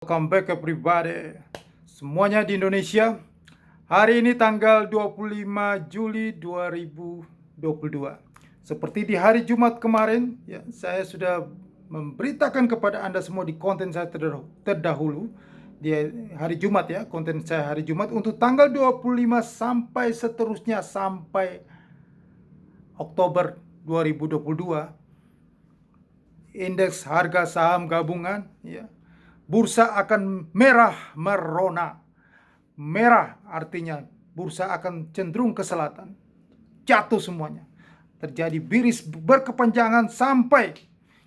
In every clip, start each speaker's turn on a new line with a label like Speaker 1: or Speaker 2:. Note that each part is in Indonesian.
Speaker 1: Welcome back everybody. Semuanya di Indonesia. Hari ini tanggal 25 Juli 2022. Seperti di hari Jumat kemarin, ya, saya sudah memberitakan kepada Anda semua di konten saya terdahulu di hari Jumat, ya, konten saya hari Jumat untuk tanggal 25 sampai seterusnya sampai Oktober 2022. Indeks harga saham gabungan, ya, bursa akan merah merona. Merah artinya bursa akan cenderung ke selatan. Jatuh semuanya. Terjadi biris berkepanjangan sampai.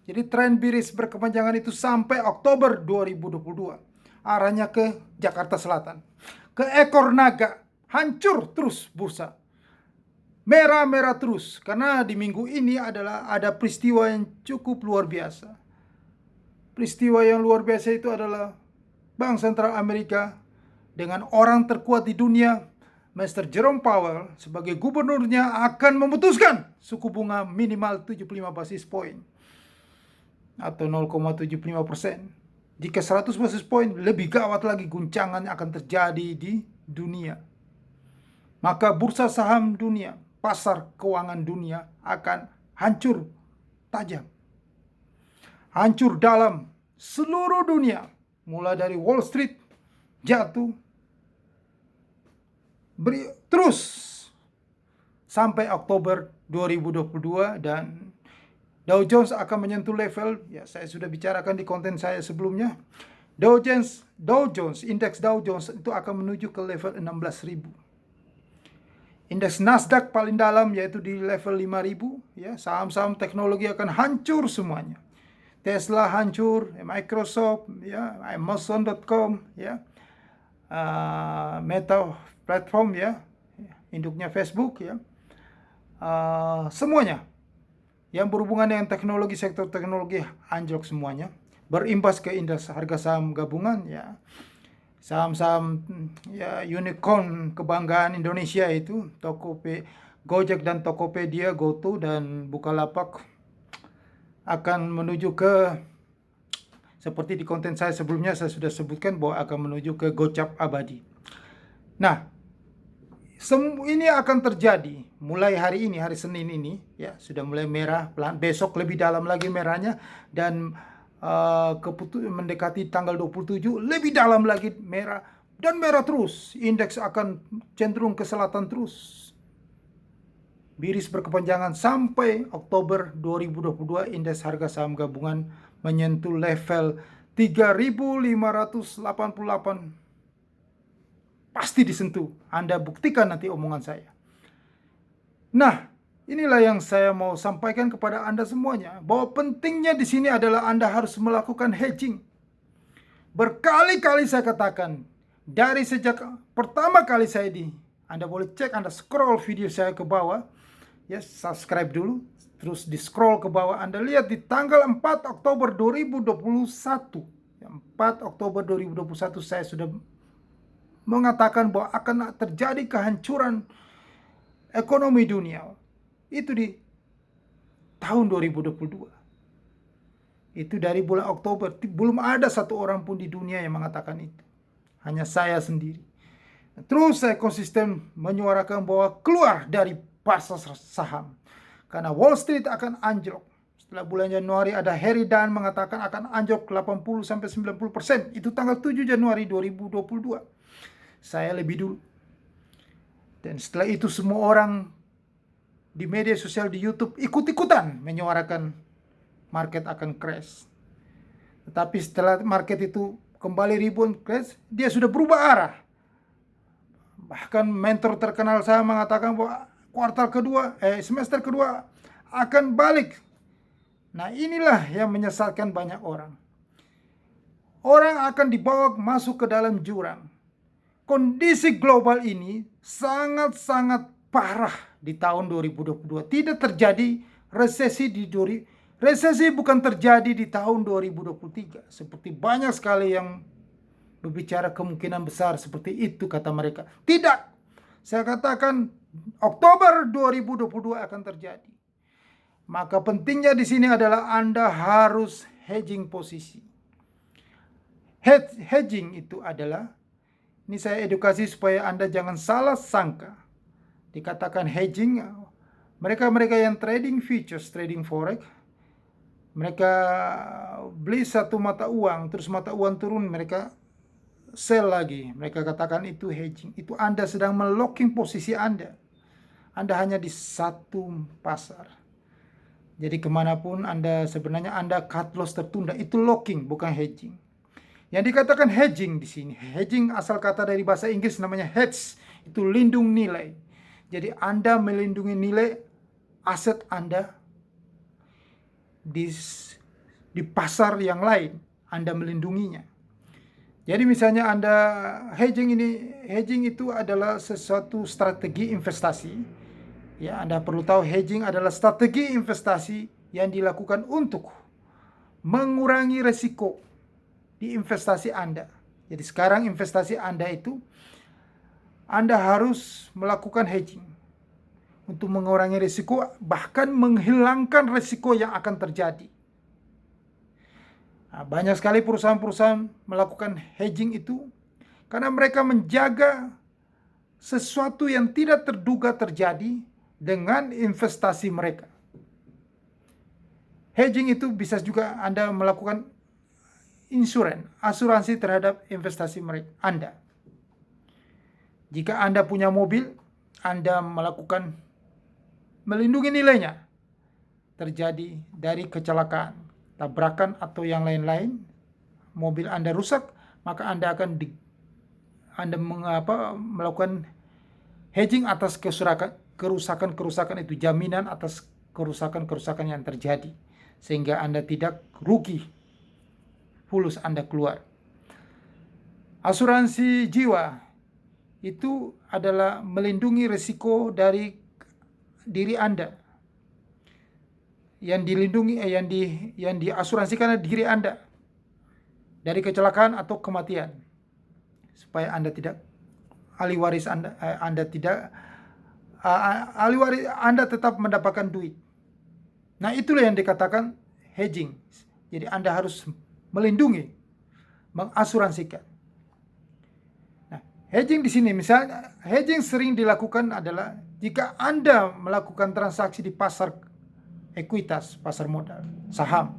Speaker 1: Jadi tren biris berkepanjangan itu sampai Oktober 2022. Arahnya ke Jakarta Selatan. Ke ekor naga. Hancur terus bursa. Merah-merah terus. Karena di minggu ini ada peristiwa yang cukup luar biasa. Peristiwa yang luar biasa itu adalah Bank Sentral Amerika dengan orang terkuat di dunia, Mr. Jerome Powell sebagai gubernurnya akan memutuskan suku bunga minimal 75 basis point atau 0,75%. Jika 100 basis point, lebih gawat lagi guncangan akan terjadi di dunia. Maka bursa saham dunia, pasar keuangan dunia akan hancur tajam. Hancur dalam seluruh dunia, mulai dari Wall Street jatuh, terus sampai Oktober 2022 dan Dow Jones akan menyentuh level, ya saya sudah bicarakan di konten saya sebelumnya. Dow Jones, indeks Dow Jones itu akan menuju ke level 16.000. Indeks Nasdaq paling dalam yaitu di level 5.000, ya. Saham-saham teknologi akan hancur semuanya. Tesla hancur, Microsoft, ya, Amazon.com, ya, Meta platform, ya, induknya Facebook, ya, semuanya yang berhubungan dengan teknologi, sektor teknologi anjlok semuanya, berimbas ke indeks harga saham gabungan, ya. Saham-saham, ya, unicorn kebanggaan Indonesia itu Gojek dan Tokopedia, GoTo dan Bukalapak akan menuju ke, seperti di konten saya sebelumnya saya sudah sebutkan bahwa akan menuju ke gocap abadi. Nah, ini akan terjadi mulai hari ini, hari Senin ini, ya, sudah mulai merah, besok lebih dalam lagi merahnya, dan mendekati tanggal 27 lebih dalam lagi merah, dan merah terus. Indeks akan cenderung ke selatan terus. Biris berkepanjangan sampai Oktober 2022, indeks harga saham gabungan menyentuh level 3.588. Pasti disentuh. Anda buktikan nanti omongan saya. Nah, inilah yang saya mau sampaikan kepada Anda semuanya, bahwa pentingnya di sini adalah Anda harus melakukan hedging. Berkali-kali saya katakan, dari sejak pertama kali Anda boleh cek, Anda scroll video saya ke bawah, ya, subscribe dulu, terus di scroll ke bawah, Anda lihat di tanggal 4 Oktober 2021. 4 Oktober 2021 saya sudah mengatakan bahwa akan terjadi kehancuran ekonomi dunia. Itu di tahun 2022. Itu dari bulan Oktober, belum ada satu orang pun di dunia yang mengatakan itu. Hanya saya sendiri. Terus saya konsisten menyuarakan bahwa keluar dari pasar saham, karena Wall Street akan anjlok. Setelah bulan Januari ada Harry Dunn mengatakan akan anjlok 80-90%. Itu tanggal 7 Januari 2022. Saya lebih dulu. Dan setelah itu semua orang di media sosial, di YouTube, ikut-ikutan menyuarakan market akan crash. Tetapi setelah market itu kembali rebound crash, dia sudah berubah arah. Bahkan mentor terkenal saya mengatakan bahwa semester kedua akan balik. Nah, inilah yang menyesatkan banyak orang. Orang akan dibawa masuk ke dalam jurang. Kondisi global ini sangat-sangat parah di tahun 2022. Tidak terjadi resesi resesi bukan terjadi di tahun 2023. Seperti banyak sekali yang berbicara kemungkinan besar seperti itu kata mereka. Tidak. Saya katakan Oktober 2022 akan terjadi. Maka pentingnya di sini adalah Anda harus hedging posisi. Hedging itu adalah, ini saya edukasi supaya Anda jangan salah sangka. Dikatakan hedging, mereka yang trading futures, trading forex, mereka beli satu mata uang, terus mata uang turun, mereka sell lagi. Mereka katakan itu hedging. Itu Anda sedang melocking posisi Anda. Anda hanya di satu pasar. Jadi kemanapun Anda, sebenarnya Anda cut loss tertunda. Itu locking, bukan hedging. Yang dikatakan hedging di sini, hedging asal kata dari bahasa Inggris namanya hedge, itu lindung nilai. Jadi Anda melindungi nilai aset Anda di pasar yang lain, Anda melindunginya. Jadi misalnya Anda hedging itu adalah sesuatu strategi investasi. Ya, Anda perlu tahu hedging adalah strategi investasi yang dilakukan untuk mengurangi resiko di investasi Anda. Jadi sekarang investasi Anda itu, Anda harus melakukan hedging untuk mengurangi risiko, bahkan menghilangkan risiko yang akan terjadi. Nah, banyak sekali perusahaan-perusahaan melakukan hedging itu karena mereka menjaga sesuatu yang tidak terduga terjadi dengan investasi mereka. Hedging itu bisa juga Anda melakukan asuransi terhadap investasi Anda. Jika Anda punya mobil, Anda melakukan melindungi nilainya terjadi dari kecelakaan, tabrakan atau yang lain-lain, mobil Anda rusak, maka Anda akan melakukan hedging atas kerusakan itu, jaminan atas kerusakan yang terjadi, sehingga Anda tidak rugi, fulus Anda keluar. Asuransi jiwa itu adalah melindungi risiko dari diri Anda. Yang dilindungi, yang diasuransikan diri Anda dari kecelakaan atau kematian, supaya Anda tidak ahli waris Anda tetap mendapatkan duit. Nah, itulah yang dikatakan hedging. Jadi Anda harus melindungi, mengasuransikan. Nah, hedging di sini, misalnya hedging sering dilakukan adalah jika Anda melakukan transaksi di pasar ekuitas, pasar modal, saham,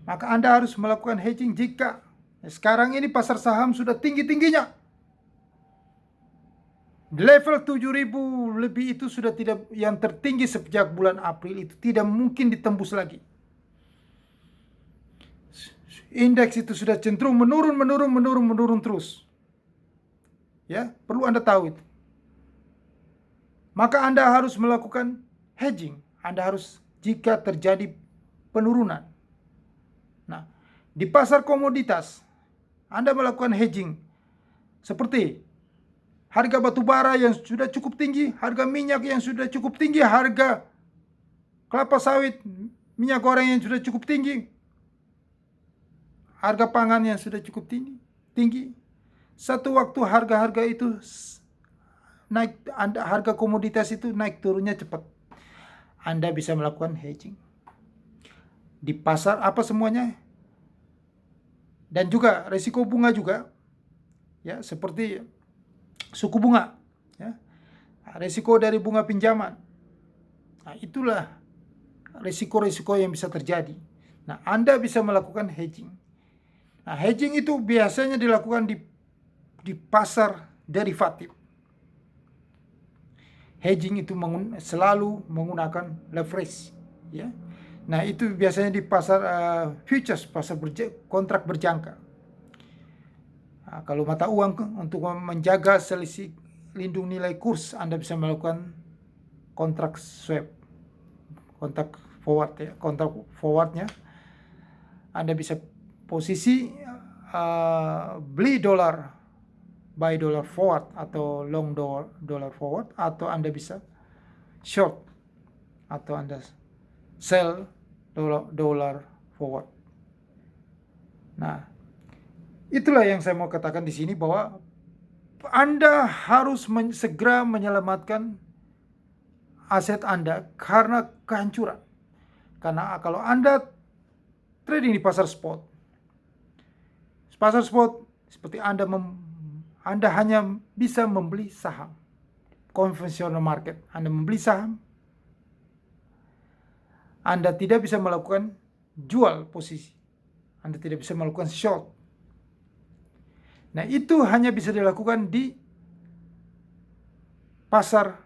Speaker 1: maka Anda harus melakukan hedging jika sekarang ini pasar saham sudah tinggi-tingginya. Level 7.000 lebih itu sudah tidak, yang tertinggi sejak bulan April itu tidak mungkin ditembus lagi. Indeks itu sudah cenderung menurun terus. Ya, perlu Anda tahu itu. Maka Anda harus melakukan hedging. Anda harus, jika terjadi penurunan. Nah, di pasar komoditas Anda melakukan hedging seperti harga batu bara yang sudah cukup tinggi, harga minyak yang sudah cukup tinggi, harga kelapa sawit, minyak goreng yang sudah cukup tinggi, harga pangan yang sudah cukup tinggi. Satu waktu harga-harga itu naik, harga komoditas itu naik turunnya cepat. Anda bisa melakukan hedging di pasar apa semuanya, dan juga risiko bunga juga, ya, seperti suku bunga, ya, risiko dari bunga pinjaman. Nah, itulah risiko-risiko yang bisa terjadi. Nah, Anda bisa melakukan hedging. Nah, hedging itu biasanya dilakukan di pasar derivatif. Hedging itu selalu menggunakan leverage, ya. Nah, itu biasanya di pasar futures, pasar kontrak berjangka. Nah, kalau mata uang, untuk menjaga selisih lindung nilai kurs, Anda bisa melakukan kontrak swap, kontrak forward, ya. Kontrak forwardnya Anda bisa posisi beli dolar, buy dollar forward, atau long dollar forward, atau Anda bisa short, atau Anda sell dollar forward. Nah, itulah yang saya mau katakan di sini, bahwa Anda harus segera menyelamatkan aset Anda karena kehancuran. Karena kalau Anda trading di pasar spot Pasar spot seperti Anda hanya bisa membeli saham. Konvensional market, Anda membeli saham, Anda tidak bisa melakukan jual posisi. Anda tidak bisa melakukan short. Nah, itu hanya bisa dilakukan di pasar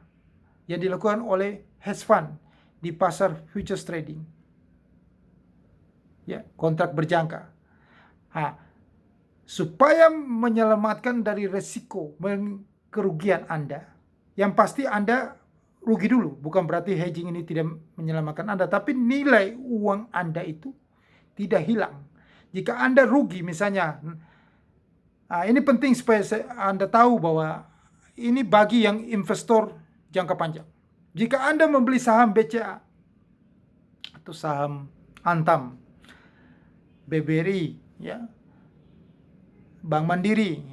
Speaker 1: yang dilakukan oleh hedge fund, di pasar futures trading. Ya, kontrak berjangka. Nah, supaya menyelamatkan dari resiko kerugian Anda, yang pasti Anda rugi dulu. Bukan berarti hedging ini tidak menyelamatkan Anda, tapi nilai uang Anda itu tidak hilang. Jika Anda rugi misalnya, ini penting supaya Anda tahu bahwa ini bagi yang investor jangka panjang. Jika Anda membeli saham BCA atau saham Antam, BBRI, ya, Bank Mandiri,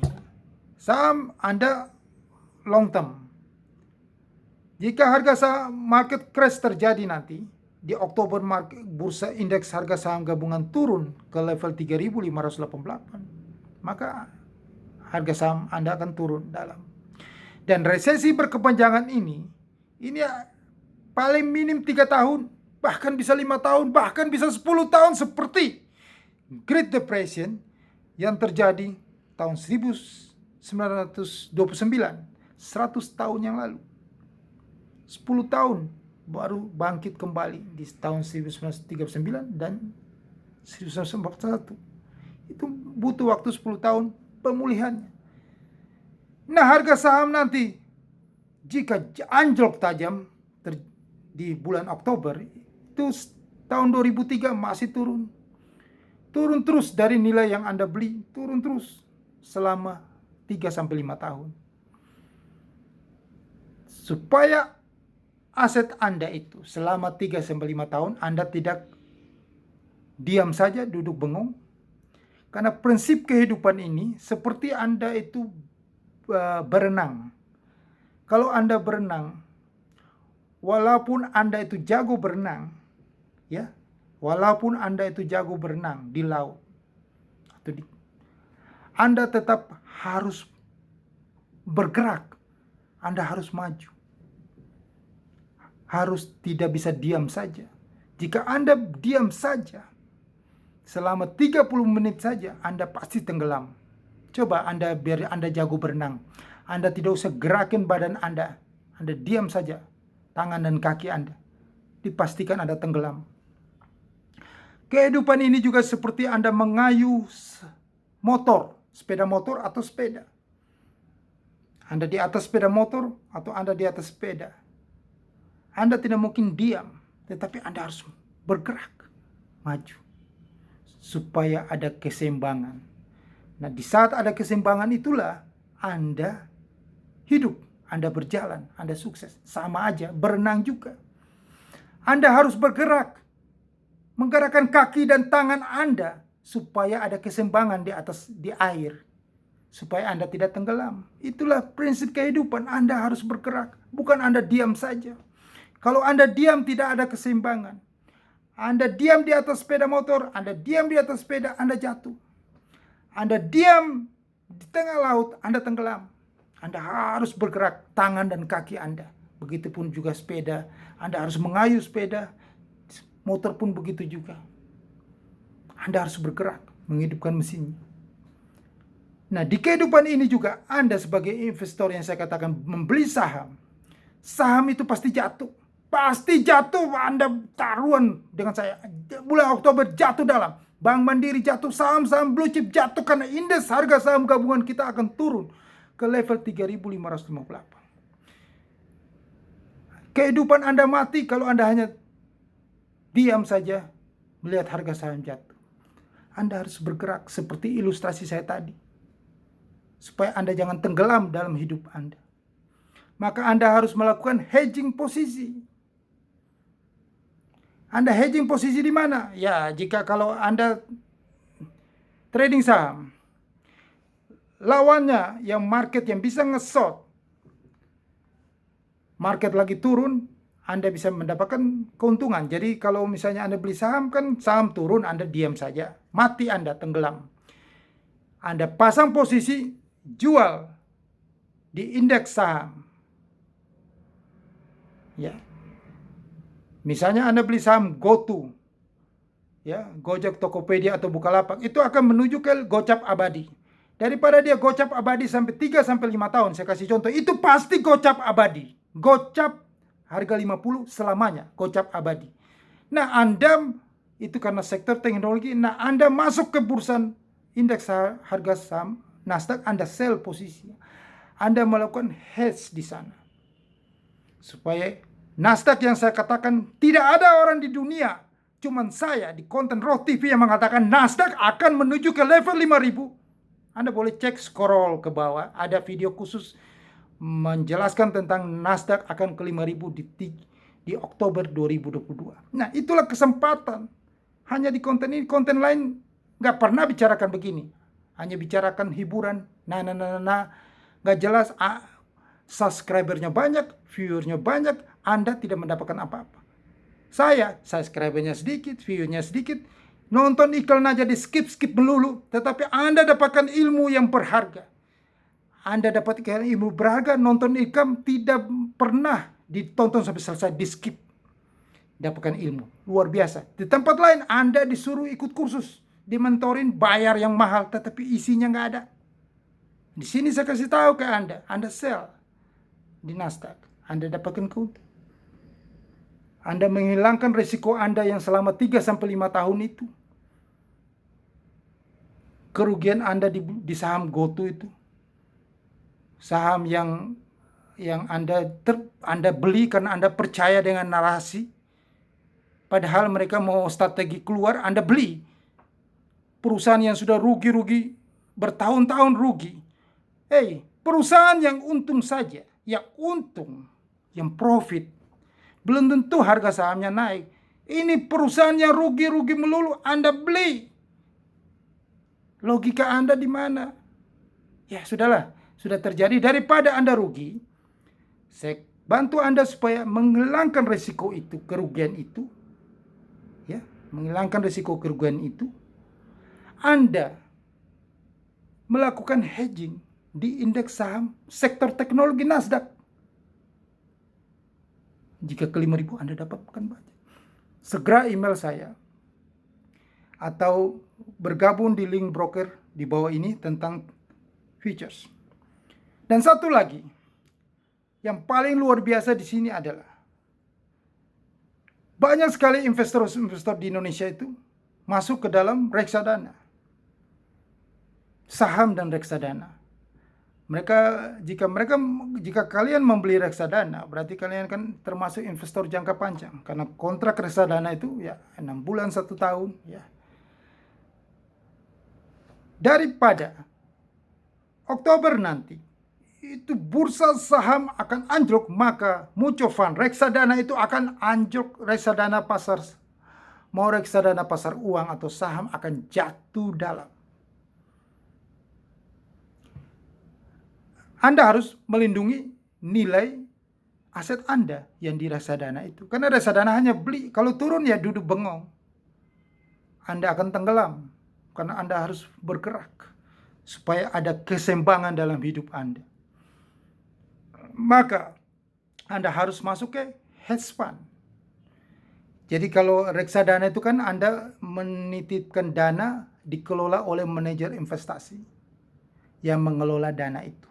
Speaker 1: saham Anda long term. Jika harga saham market crash terjadi nanti, di Oktober bursa indeks harga saham gabungan turun ke level 3.588, maka harga saham Anda akan turun dalam. Dan resesi berkepanjangan ini paling minim 3 tahun, bahkan bisa 5 tahun, bahkan bisa 10 tahun seperti Great Depression yang terjadi tahun 1929, 100 tahun yang lalu. 10 tahun baru bangkit kembali di tahun 1939 dan 1941. Itu butuh waktu 10 tahun pemulihannya. Nah, harga saham nanti jika anjlok tajam di bulan Oktober, itu tahun 2003 masih turun. Turun terus dari nilai yang Anda beli, turun terus selama 3-5 tahun. Supaya aset Anda itu selama 3-5 tahun Anda tidak diam saja duduk bengong. Karena prinsip kehidupan ini seperti Anda itu berenang. Kalau Anda berenang, walaupun Anda itu jago berenang, ya, walaupun Anda itu jago berenang di laut, Anda tetap harus bergerak. Anda harus maju. Harus tidak bisa diam saja. Jika Anda diam saja, selama 30 menit saja, Anda pasti tenggelam. Coba biar Anda jago berenang. Anda tidak usah gerakin badan Anda. Anda diam saja. Tangan dan kaki Anda. Dipastikan Anda tenggelam. Kehidupan ini juga seperti Anda mengayuh motor. Sepeda motor atau sepeda. Anda di atas sepeda motor atau Anda di atas sepeda. Anda tidak mungkin diam. Tetapi Anda harus bergerak. Maju. Supaya ada keseimbangan. Nah, di saat ada keseimbangan itulah Anda hidup, Anda berjalan, Anda sukses. Sama aja, berenang juga. Anda harus bergerak, menggerakkan kaki dan tangan Anda supaya ada keseimbangan di air, supaya Anda tidak tenggelam. Itulah prinsip kehidupan. Anda harus bergerak, bukan Anda diam saja. Kalau Anda diam, tidak ada keseimbangan. Anda diam di atas sepeda motor, Anda diam di atas sepeda, Anda jatuh. Anda diam di tengah laut, Anda tenggelam. Anda harus bergerak tangan dan kaki Anda. Begitupun juga sepeda. Anda harus mengayuh sepeda. Motor pun begitu juga. Anda harus bergerak, menghidupkan mesinnya. Nah, di kehidupan ini juga Anda sebagai investor yang saya katakan membeli saham. Saham itu pasti jatuh. Pasti jatuh. Anda taruhan dengan saya. Bulan Oktober jatuh dalam. Bank Mandiri jatuh, saham-saham blue chip jatuh karena indeks harga saham gabungan kita akan turun ke level 3.558. Kehidupan Anda mati kalau Anda hanya diam saja melihat harga saham jatuh. Anda harus bergerak seperti ilustrasi saya tadi. Supaya Anda jangan tenggelam dalam hidup Anda. Maka Anda harus melakukan hedging posisi. Anda hedging posisi di mana? Ya, jika kalau Anda trading saham, lawannya yang market yang bisa nge-short, market lagi turun, Anda bisa mendapatkan keuntungan. Jadi kalau misalnya Anda beli saham, kan saham turun, Anda diam saja. Mati Anda, tenggelam. Anda pasang posisi jual di indeks saham. Ya. Misalnya Anda beli saham GoTo, ya, Gojek, Tokopedia atau Bukalapak, itu akan menuju ke gocap abadi. Daripada dia gocap abadi sampai 3 sampai 5 tahun, saya kasih contoh, itu pasti gocap abadi. Gocap harga 50 selamanya, gocap abadi. Nah, Anda itu karena sektor teknologi, nah Anda masuk ke bursa indeks harga saham Nasdaq, Anda sell posisi. Anda melakukan hedge di sana. Supaya Nasdaq yang saya katakan, tidak ada orang di dunia, cuman saya di konten Roh TV yang mengatakan Nasdaq akan menuju ke level 5000. Anda boleh cek, scroll ke bawah, ada video khusus menjelaskan tentang Nasdaq akan ke 5000 di Oktober 2022. Nah, itulah kesempatan. Hanya di konten ini, konten lain nggak pernah bicarakan begini. Hanya bicarakan hiburan, nggak jelas. Subscribernya banyak, viewernya banyak, Anda tidak mendapatkan apa-apa. Saya, subscribernya sedikit, viewernya sedikit, nonton iklan aja di skip melulu, tetapi Anda dapatkan ilmu yang berharga. Anda dapatkan ilmu berharga, nonton iklan tidak pernah ditonton sampai selesai, di skip. Dapatkan ilmu luar biasa. Di tempat lain Anda disuruh ikut kursus, dimentorin, bayar yang mahal, tetapi isinya nggak ada. Di sini saya kasih tahu ke Anda sell di Nasdaq, Anda dapatkan keuntungan. Anda menghilangkan risiko Anda yang selama 3 sampai 5 tahun itu. Kerugian Anda di saham GoTo itu. Saham yang Anda beli karena Anda percaya dengan narasi. Padahal mereka mau strategi keluar, Anda beli. Perusahaan yang sudah rugi bertahun-tahun rugi. Perusahaan yang untung saja, yang untung, yang profit, belum tentu harga sahamnya naik. Ini perusahaan yang rugi melulu, Anda beli. Logika Anda di mana? Ya sudahlah, sudah terjadi. Daripada Anda rugi, saya bantu Anda supaya menghilangkan risiko itu, kerugian itu. Ya, menghilangkan risiko kerugian itu. Anda melakukan hedging di indeks saham sektor teknologi Nasdaq. Jika ke 5000 Anda dapatkan banyak. Segera email saya atau bergabung di link broker di bawah ini tentang futures. Dan satu lagi yang paling luar biasa di sini adalah banyak sekali investor di Indonesia itu masuk ke dalam reksadana, saham dan reksadana. Jika kalian membeli reksadana, berarti kalian kan termasuk investor jangka panjang, karena kontrak reksadana itu ya 6 bulan 1 tahun ya. Daripada Oktober nanti itu bursa saham akan anjlok, maka mutual fund reksadana itu akan anjlok. Reksadana pasar, mau reksadana pasar uang atau saham, akan jatuh dalam. Anda harus melindungi nilai aset Anda yang di reksadana itu. Karena reksadana hanya beli, kalau turun ya duduk bengong. Anda akan tenggelam karena Anda harus bergerak supaya ada keseimbangan dalam hidup Anda. Maka Anda harus masuk ke hedge fund. Jadi kalau reksadana itu kan Anda menitipkan dana, dikelola oleh manajer investasi yang mengelola dana itu.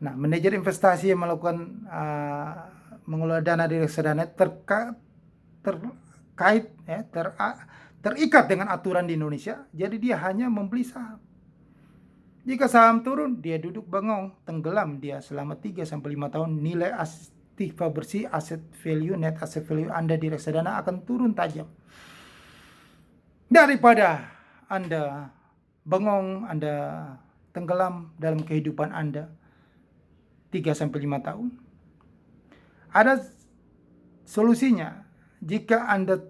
Speaker 1: Nah, manajer investasi yang melakukan mengelola dana di reksadana terikat dengan aturan di Indonesia. Jadi dia hanya membeli saham. Jika saham turun, dia duduk bengong, tenggelam dia selama 3 sampai 5 tahun. Nilai aktiva bersih, asset value, net asset value Anda di reksadana akan turun tajam. Daripada Anda bengong, Anda tenggelam dalam kehidupan Anda 3 sampai 5 tahun. Ada solusinya. Jika Anda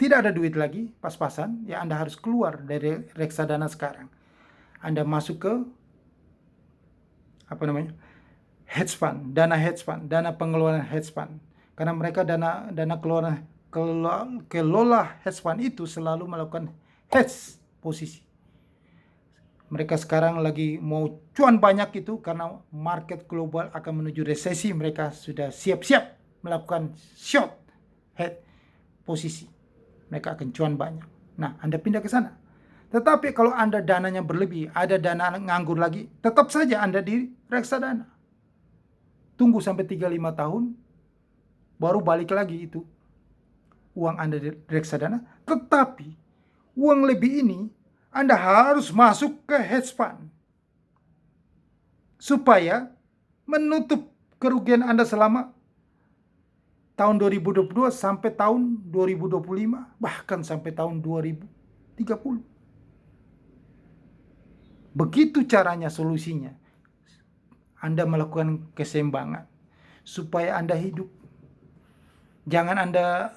Speaker 1: tidak ada duit lagi, pas-pasan, ya Anda harus keluar dari reksadana sekarang. Anda masuk ke hedge fund, dana pengeluaran hedge fund. Karena mereka dana kelola hedge fund itu selalu melakukan hedge posisi. Mereka sekarang lagi mau cuan banyak itu karena market global akan menuju resesi. Mereka sudah siap-siap melakukan short head posisi. Mereka akan cuan banyak. Nah, Anda pindah ke sana. Tetapi kalau Anda dananya berlebih, ada dana nganggur lagi, tetap saja Anda di reksadana. Tunggu sampai 3-5 tahun, baru balik lagi itu uang Anda di reksadana. Tetapi uang lebih ini Anda harus masuk ke hedge fund supaya menutup kerugian Anda selama tahun 2022 sampai tahun 2025, bahkan sampai tahun 2030. Begitu caranya, solusinya. Anda melakukan keseimbangan supaya Anda hidup. Jangan Anda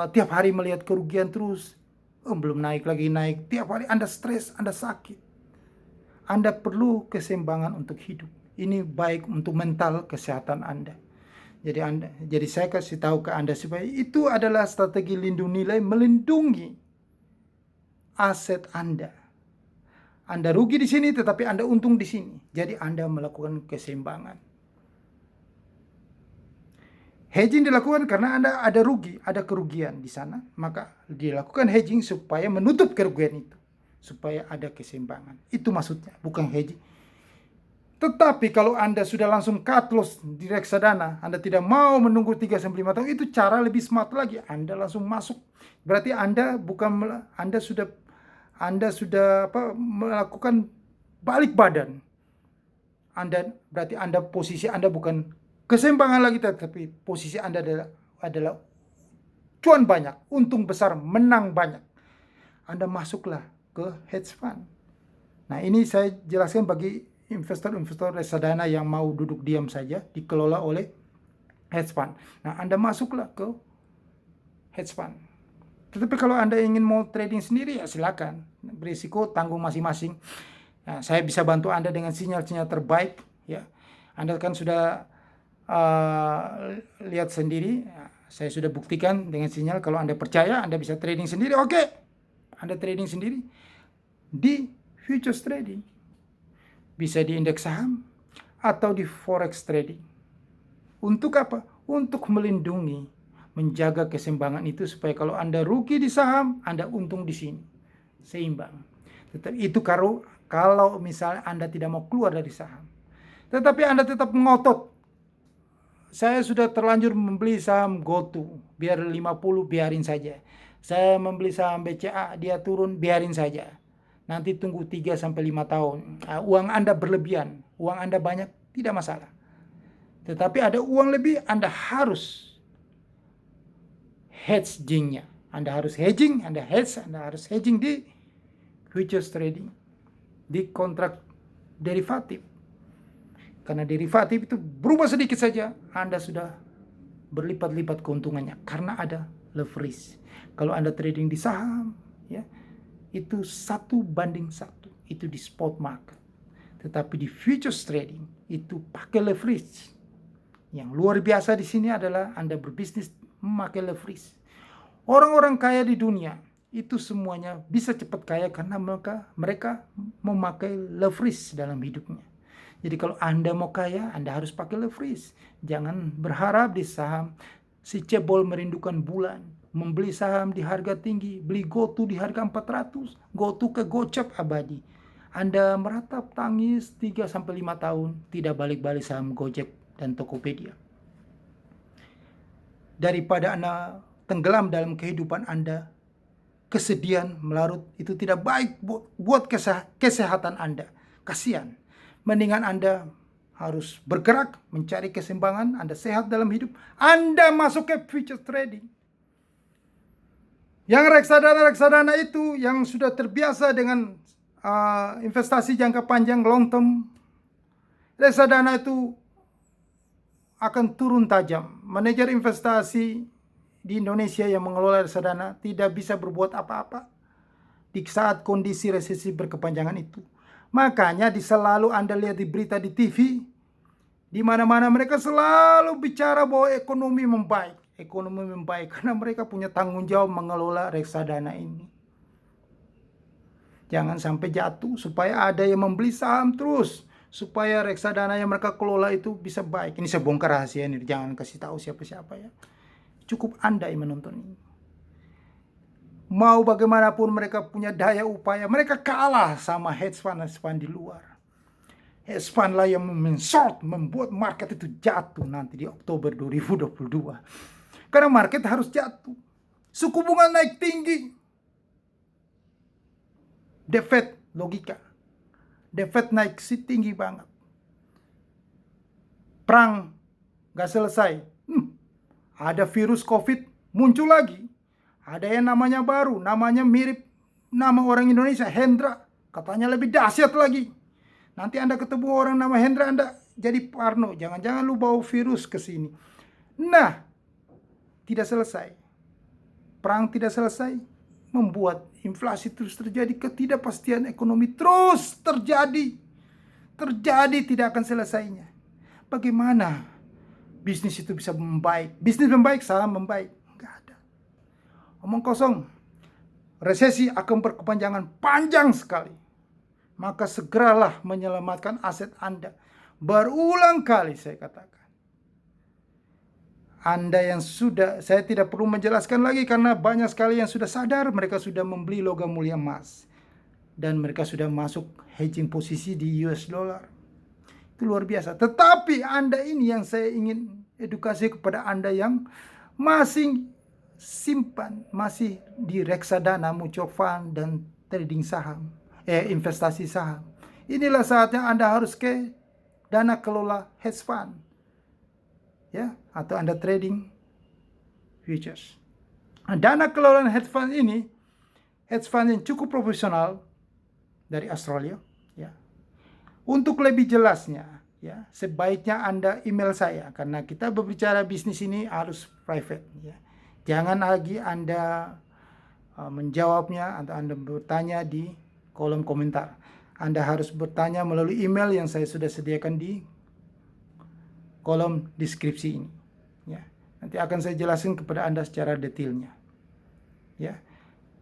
Speaker 1: tiap hari melihat kerugian terus. Belum naik lagi naik. Tiap hari Anda stres, Anda sakit. Anda perlu keseimbangan untuk hidup. Ini baik untuk mental kesehatan Anda. Jadi saya kasih tahu ke Anda supaya itu adalah strategi lindung nilai, melindungi aset Anda. Anda rugi di sini tetapi Anda untung di sini. Jadi Anda melakukan keseimbangan. Hedging dilakukan karena Anda ada rugi, ada kerugian di sana, maka dilakukan hedging supaya menutup kerugian itu, supaya ada keseimbangan. Itu maksudnya, bukan hedging. Tetapi kalau Anda sudah langsung cut loss di reksadana, Anda tidak mau menunggu 3-5 tahun, itu cara lebih smart lagi. Anda langsung masuk. Berarti Anda sudah melakukan balik badan. Berarti posisi Anda bukan keseimbangan lagi, tapi posisi Anda adalah cuan banyak, untung besar, menang banyak. Anda masuklah ke hedge fund. Nah, ini saya jelaskan bagi investor-investor reksadana yang mau duduk diam saja, dikelola oleh hedge fund. Nah, Anda masuklah ke hedge fund. Tetapi kalau Anda ingin mau trading sendiri, ya silakan. Berisiko tanggung masing-masing. Nah, saya bisa bantu Anda dengan sinyal-sinyal terbaik. Ya, Anda kan sudah lihat sendiri. Saya sudah buktikan dengan sinyal. Kalau Anda percaya, Anda bisa trading sendiri. Oke, Anda trading sendiri di futures trading. Bisa di indeks saham atau di forex trading. Untuk apa? Untuk melindungi, menjaga keseimbangan itu supaya kalau Anda rugi di saham, Anda untung di sini. Seimbang. Itu kalau misalnya Anda tidak mau keluar dari saham. Tetapi Anda tetap ngotot. Saya sudah terlanjur membeli saham GoTo, biar 50 biarin saja. Saya membeli saham BCA, dia turun, biarin saja. Nanti tunggu 3-5 tahun. Uang Anda berlebihan, uang Anda banyak, tidak masalah. Tetapi ada uang lebih, Anda harus hedgingnya. Anda harus hedging, Anda harus hedging di futures trading, di kontrak derivatif. Karena derivatif itu berubah sedikit saja, Anda sudah berlipat-lipat keuntungannya karena ada leverage. Kalau Anda trading di saham, ya, itu 1:1, itu di spot market. Tetapi di futures trading itu pakai leverage. Yang luar biasa di sini adalah Anda berbisnis memakai leverage. Orang-orang kaya di dunia itu semuanya bisa cepat kaya karena mereka memakai leverage dalam hidupnya. Jadi kalau Anda mau kaya, Anda harus pakai leverage. Jangan berharap di saham si cebol merindukan bulan. Membeli saham di harga tinggi, beli GoTo di harga 400, GoTo ke gocap abadi. Anda meratap tangis 3-5 tahun, tidak balik-balik saham Gojek dan Tokopedia. Daripada Anda tenggelam dalam kehidupan Anda, kesedihan melarut, itu tidak baik buat kesehatan Anda. Kasihan. Mendingan Anda harus bergerak, mencari keseimbangan, Anda sehat dalam hidup, Anda masuk ke futures trading. Yang reksadana itu yang sudah terbiasa dengan investasi jangka panjang, long term, reksadana itu akan turun tajam. Manajer investasi di Indonesia yang mengelola reksadana tidak bisa berbuat apa-apa di saat kondisi resesi berkepanjangan itu. Makanya selalu Anda lihat di berita di TV, di mana-mana mereka selalu bicara bahwa ekonomi membaik karena mereka punya tanggung jawab mengelola reksadana ini. Jangan sampai jatuh, supaya ada yang membeli saham terus, supaya reksadana yang mereka kelola itu bisa baik. Ini saya bongkar rahasia ini, jangan kasih tahu siapa-siapa ya. Cukup Anda yang menonton ini. Mau bagaimanapun mereka punya daya upaya, mereka kalah sama hedge fund di luar. Hedge fund lah yang menshort, membuat market itu jatuh nanti di Oktober 2022. Karena market harus jatuh. Suku bunga naik tinggi. The Fed, logika. The Fed naik tinggi banget. Perang gak selesai. Ada virus COVID muncul lagi. Ada yang namanya baru, namanya mirip nama orang Indonesia, Hendra. Katanya lebih dahsyat lagi. Nanti Anda ketemu orang nama Hendra, Anda jadi parno. Jangan-jangan lu bawa virus ke sini. Nah, tidak selesai. Perang tidak selesai, membuat inflasi terus terjadi, ketidakpastian ekonomi terus terjadi. Terjadi, tidak akan selesainya. Bagaimana bisnis itu bisa membaik? Bisnis membaik, saham membaik. Enggak ada. Omong kosong. Resesi akan berkepanjangan panjang sekali. Maka segeralah menyelamatkan aset Anda. Berulang kali saya katakan. Anda yang sudah, saya tidak perlu menjelaskan lagi karena banyak sekali yang sudah sadar, mereka sudah membeli logam mulia emas. Dan mereka sudah masuk hedging posisi di US dollar. Itu luar biasa. Tetapi Anda ini yang saya ingin edukasi kepada Anda yang masih simpan, masih di reksadana, mutual fund, dan trading saham, investasi saham. Inilah saatnya Anda harus ke dana kelola hedge fund. Ya, atau Anda trading futures. Nah, dana kelolaan hedge fund ini, hedge fund yang cukup profesional dari Australia, ya. Untuk lebih jelasnya, ya, sebaiknya Anda email saya karena kita berbicara bisnis ini harus private, ya. Jangan lagi Anda menjawabnya atau Anda bertanya di kolom komentar. Anda harus bertanya melalui email yang saya sudah sediakan di kolom deskripsi ini, ya. Nanti akan saya jelaskan kepada Anda secara detailnya, ya.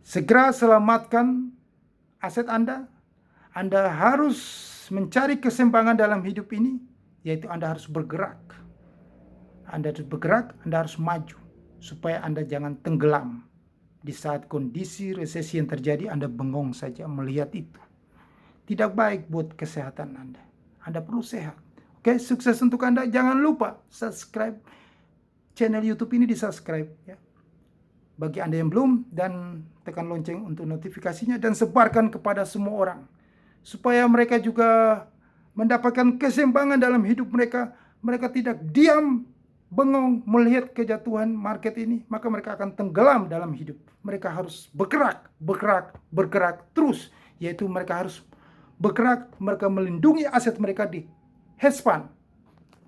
Speaker 1: Segera selamatkan aset Anda. Anda harus mencari keseimbangan dalam hidup ini, yaitu Anda harus bergerak. Anda harus bergerak, Anda harus maju, supaya Anda jangan tenggelam. Di saat kondisi resesi yang terjadi, Anda bengong saja melihat itu. Tidak baik buat kesehatan Anda. Anda perlu sehat. Oke, sukses untuk Anda. Jangan lupa subscribe channel YouTube ini, di-subscribe, ya. Bagi Anda yang belum, dan tekan lonceng untuk notifikasinya dan sebarkan kepada semua orang supaya mereka juga mendapatkan keseimbangan dalam hidup mereka. Mereka tidak diam bengong melihat kejatuhan market ini, maka mereka akan tenggelam dalam hidup. Mereka harus bergerak terus, yaitu mereka harus bergerak, mereka melindungi aset mereka di hedge fund,